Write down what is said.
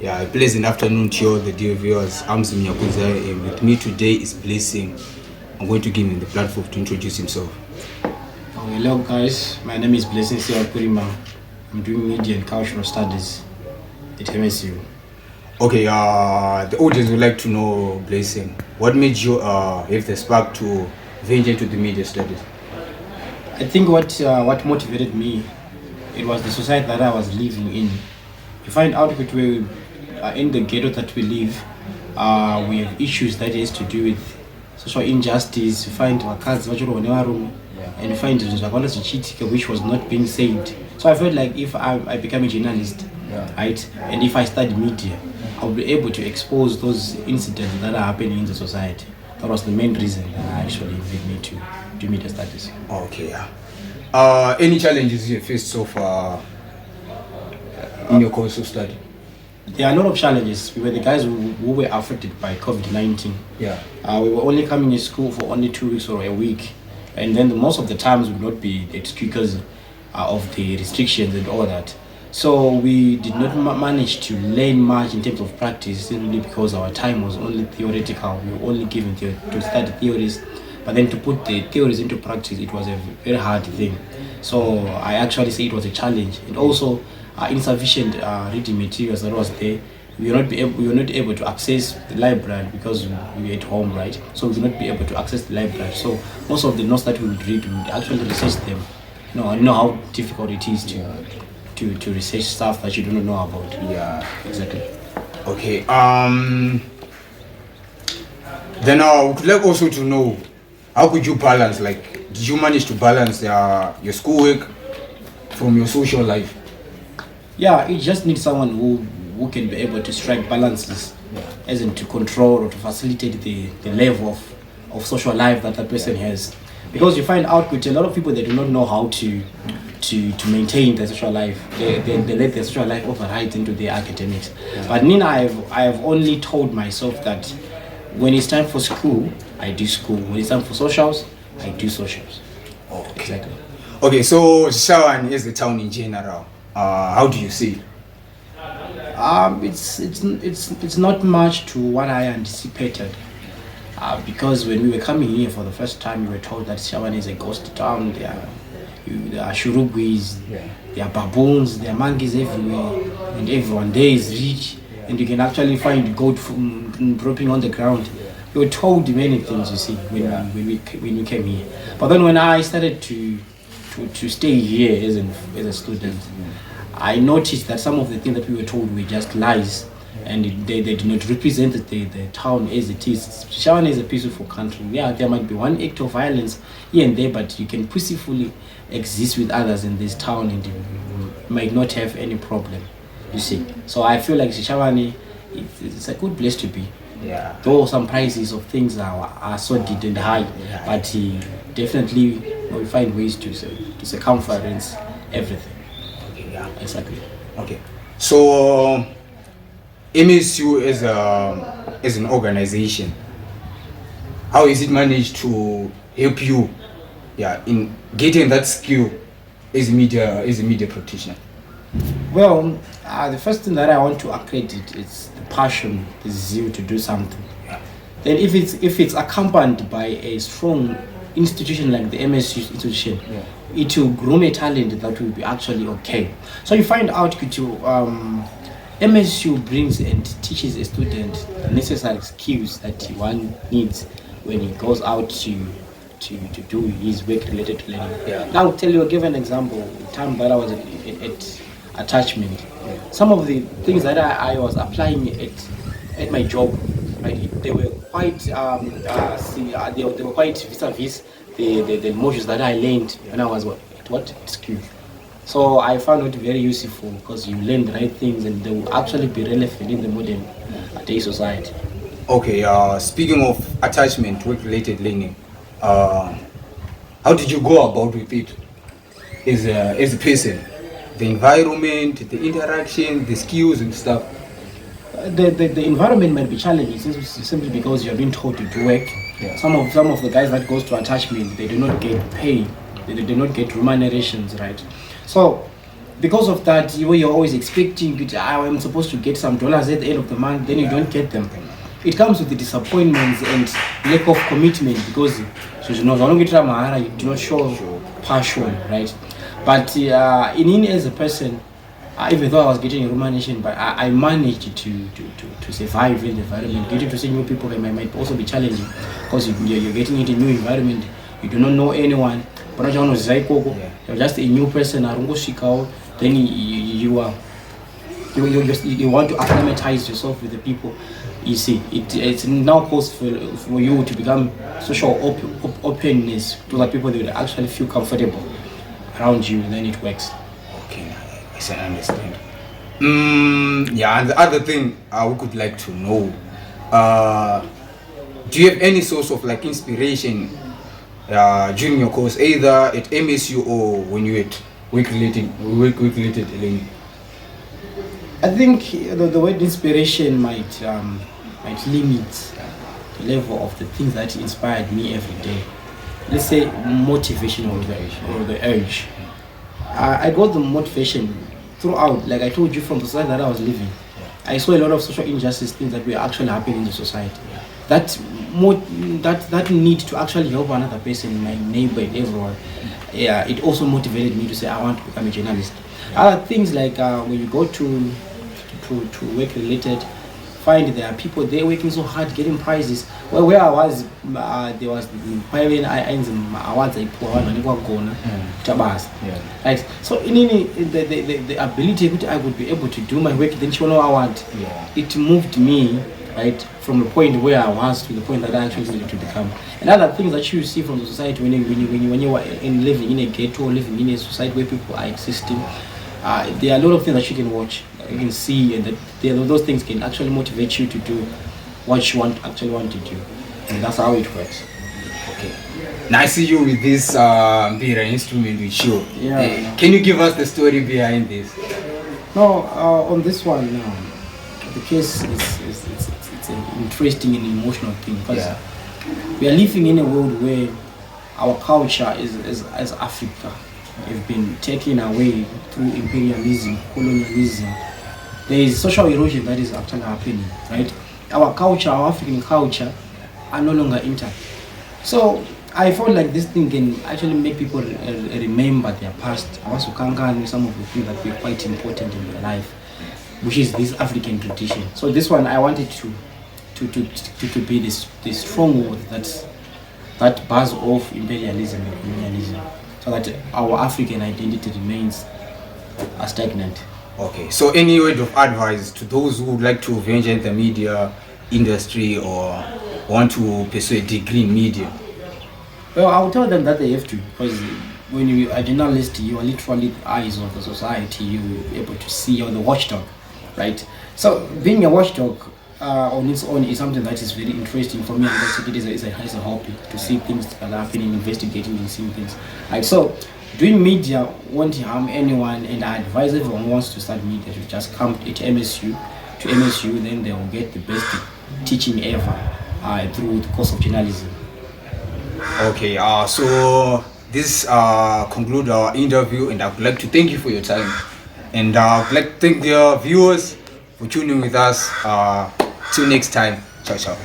Yeah, a pleasant afternoon to all the dear viewers. I'm Zimunya Kudzai, and with me today is Blessing. I'm going to give him the platform to introduce himself. Hello guys, my name is Blessing Siyakurima. I'm doing media and cultural studies at MSU. Okay, the audience would like to know, Blessing, what made you have the spark to venture into the media studies? I think what motivated me, it was the society that I was living in. You find out that we in the ghetto that we live, we have issues that has to do with social injustice. You find our kids and you find which was not being said. So I felt like if I become a journalist, right, and if I study media, I'll be able to expose those incidents that are happening in the society. That was the main reason that actually led me to do media studies. Okay, yeah. Any challenges you faced so far in your course of study? There are a lot of challenges. We were the guys who were affected by COVID-19. Yeah. We were only coming to school for only 2 weeks or a week. And then most of the times would not be at school because of the restrictions and all that. So we did not manage to learn much in terms of practice simply because our time was only theoretical. We were only given to study theories. But then to put the theories into practice, it was a very hard thing. So I actually say it was a challenge. And also insufficient reading materials that was there. We were not able to access the library because we were at home, right? So we would not be able to access the library. So most of the notes that we would read, we would actually research them. I know how difficult it is to research stuff that you don't know about. Yeah, exactly. Okay. Then I would like also to know, how could you balance? Like, did you manage to balance your schoolwork from your social life? Yeah, it just needs someone who can be able to strike balances, as in to control or to facilitate the level of social life that that person has. Because you find out with a lot of people, they do not know how to maintain their social life. They let their social life override into their academics. But Nina, I have only told myself that when it's time for school, I do school. When it's time for socials, I do socials. Okay. Exactly. Okay, so Shawan is the town in general. How do you see it? It's not much to what I anticipated. Because when we were coming here for the first time, we were told that Shawan is a ghost town. There are shurugwis, there are baboons, there are monkeys everywhere, and everyone there is rich, and you can actually find gold dropping on the ground. We were told many things, you see, when we came here. But then when I started to stay here as a student, I noticed that some of the things that we were told were just lies, and they did not represent the town as it is. Shawan is a peaceful country. Yeah, there might be one act of violence here and there, but you can peacefully exist with others in this town and you might not have any problem, you see. So I feel like Shawan, it's a good place to be. Yeah. Though some prices of things are so deep and high, but definitely we find ways to circumference everything. Okay, yeah. Exactly. Okay. So MSU as an organization, how is it managed to help you in getting that skill as a media practitioner? Well, the first thing that I want to accredit is the passion, the zeal to do something. Yeah. Then if it's accompanied by a strong institution like the MSU institution, it will groom a talent that will be actually okay. So you find out MSU brings and teaches a student the necessary skills that one needs when he goes out to do his work related to learning. Yeah. Now I'll tell you, I'll give an example. The time that I was at attachment, some of the things that I was applying at my job, right, they were quite they were quite vis-a-vis the modules that I learned when I was at school. So I found it very useful because you learn the right things and they will actually be relevant in the modern day society. Okay, speaking of attachment, work-related learning, how did you go about with it as a person? The environment, the interaction, the skills and stuff. The environment might be challenging simply because you're being told to do work. Yeah. Some of the guys that goes to attachment, they do not get paid, they do not get remunerations, right? So because of that, you're always expecting I'm supposed to get some dollars at the end of the month, then you don't get them. It comes with the disappointments and lack of commitment, because you do not show passion, right? But in as a person, even though I was getting a rumination, but I managed to survive in the environment. Getting to see new people might also be challenging, because you're getting into a new environment, you do not know anyone, but you're just a new person, then you want to acclimatize yourself with the people. You see, it's now calls for you to become social openness to the people that will actually feel comfortable around you, then it works. Okay, I understand. Yeah, and the other thing we could like to know, do you have any source of like inspiration during your course, either at MSU or when you at work-related learning? I think the word inspiration might limit the level of the things that inspired me every day. Let's say motivation or the urge. I got the motivation throughout, like I told you, from the society that I was living. I saw a lot of social injustice things that were actually happening in the society. That need to actually help another person, my neighbor, and everyone. Yeah, it also motivated me to say I want to become a journalist. Other things like when you go to work related, find there are people there working so hard getting prizes. Well, where I was, there was private awards I put on Tabas. Right. So in the ability that I would be able to do my work, then you know I want. It moved me, right, from the point where I was to the point that I actually needed to become. And other things that you see from the society when you are living in a ghetto, living in a society where people are existing, there are a lot of things that you can watch, you can see, and those things can actually motivate you to do what you actually want to do. And that's how it works. Okay. Now I see you with this Bira instrument with you. Yeah. Can you give us the story behind this? No, on this one, the case is it's an interesting and emotional thing, because we are living in a world where our culture is as Africa have been taken away through imperialism, colonialism. There is social erosion that is actually happening, right? Our culture, our African culture, are no longer intact. So I felt like this thing can actually make people remember their past. Also kangan some of the things that were quite important in their life, which is this African tradition. So this one I wanted to be this stronghold that bars off imperialism and colonialism, so that our African identity remains stagnant. Okay, so any word of advice to those who would like to venture in the media industry or want to pursue a degree in media? Well, I will tell them that they have to, because when you are a journalist, you are literally the eyes of the society. You're able to see, you're the watchdog, right? So being a watchdog on its own is something that is very interesting for me, and I take it as a hobby to see things that are happening, investigating and seeing things. Right, so doing media won't harm anyone, and I advise everyone who wants to start media to just come to MSU, then they will get the best teaching ever through the course of journalism. Okay, so this conclude our interview, and I would like to thank you for your time, and I would like to thank the viewers for tuning with us. Till next time, ciao ciao.